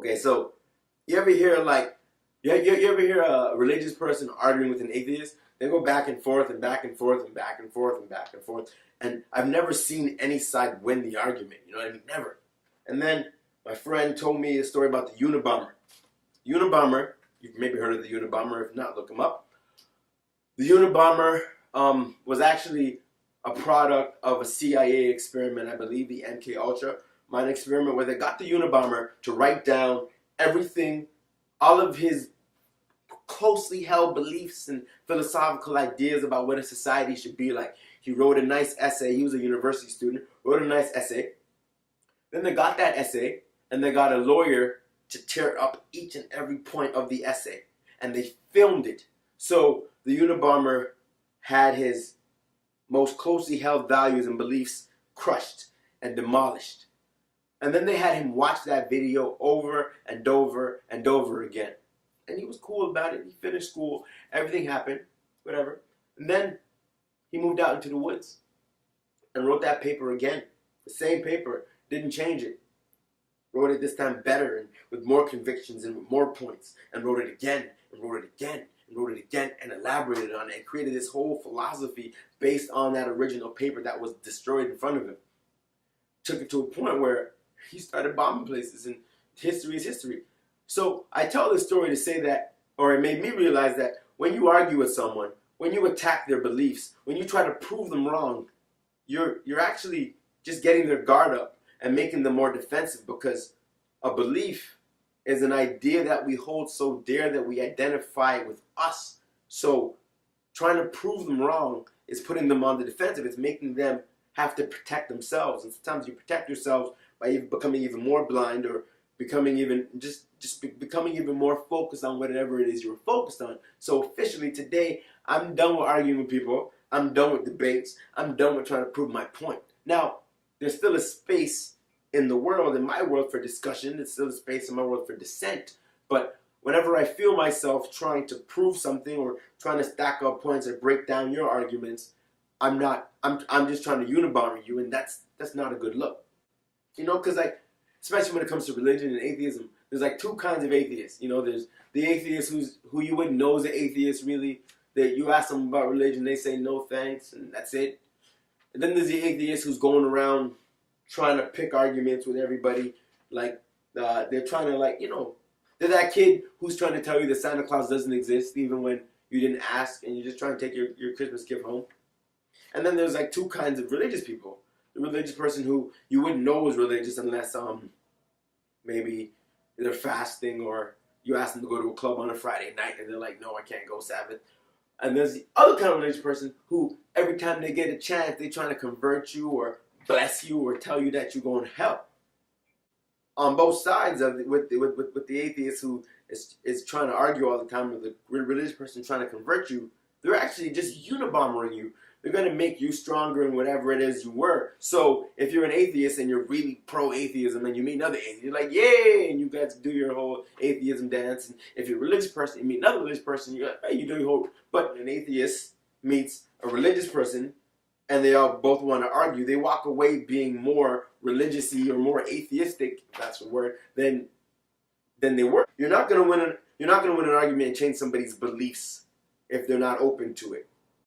Okay, so you ever hear like, you ever hear a religious person arguing with an atheist? They go back and forth and back and forth and back and forth and back and forth. And I've never seen any side win the argument. You know what I mean? Never. And then my friend told me a story about the Unabomber. Unabomber, you've maybe heard of the Unabomber. If not, look him up. The Unabomber was actually a product of a CIA experiment, I believe, the MK Ultra mind experiment, where they got the Unabomber to write down everything, all of his closely held beliefs and philosophical ideas about what a society should be like. He wrote a nice essay. He was a university student, wrote a nice essay. Then they got that essay, and they got a lawyer to tear up each and every point of the essay. And they filmed it. So the Unabomber had his most closely held values and beliefs crushed and demolished. And then they had him watch that video over and over and over again. And he was cool about it. He finished school. Everything happened. Whatever. And then he moved out into the woods and wrote that paper again. The same paper. Didn't change it. Wrote it this time better and with more convictions and with more points. And wrote it again and wrote it again and wrote it again and elaborated on it and created this whole philosophy based on that original paper that was destroyed in front of him. Took it to a point where he started bombing places, and history is history. So I tell this story to say that, or it made me realize that when you argue with someone, when you attack their beliefs, when you try to prove them wrong, you're actually just getting their guard up and making them more defensive, because a belief is an idea that we hold so dear that we identify with us. So trying to prove them wrong is putting them on the defensive. It's making them have to protect themselves. And sometimes you protect yourselves by becoming even more blind, or becoming even becoming even more focused on whatever it is you're focused on. So officially today, I'm done with arguing with people. I'm done with debates. I'm done with trying to prove my point. Now, there's still a space in the world, in my world, for discussion. There's still a space in my world for dissent. But whenever I feel myself trying to prove something or trying to stack up points or break down your arguments, I'm just trying to unabomber you, and that's not a good look. You know, because like, especially when it comes to religion and atheism, there's like two kinds of atheists. You know, there's the atheist who you wouldn't know is an atheist really. That you ask them about religion, they say no thanks, and that's it. And then there's the atheist who's going around trying to pick arguments with everybody. Like, they're trying to, like, you know, they're that kid who's trying to tell you that Santa Claus doesn't exist even when you didn't ask, and you're just trying to take your Christmas gift home. And then there's like two kinds of religious people. The religious person who you wouldn't know is religious unless maybe they're fasting, or you ask them to go to a club on a Friday night and they're like, no, I can't go Sabbath. And there's the other kind of religious person who every time they get a chance, they're trying to convert you or bless you or tell you that you're going to hell. On both sides of it, with the atheist who is trying to argue all the time, with the religious person trying to convert you, they're actually just unibombering you. They're going to make you stronger in whatever it is you were. So if you're an atheist and you're really pro-atheism and you meet another atheist, you're like, yay! And you guys do your whole atheism dance. And if you're a religious person, you meet another religious person, you're like, hey, you do your whole... But an atheist meets a religious person and they all both want to argue. They walk away being more religious-y or more atheistic, if that's the word, than they were. You're not going to win an argument and change somebody's beliefs if they're not open to it.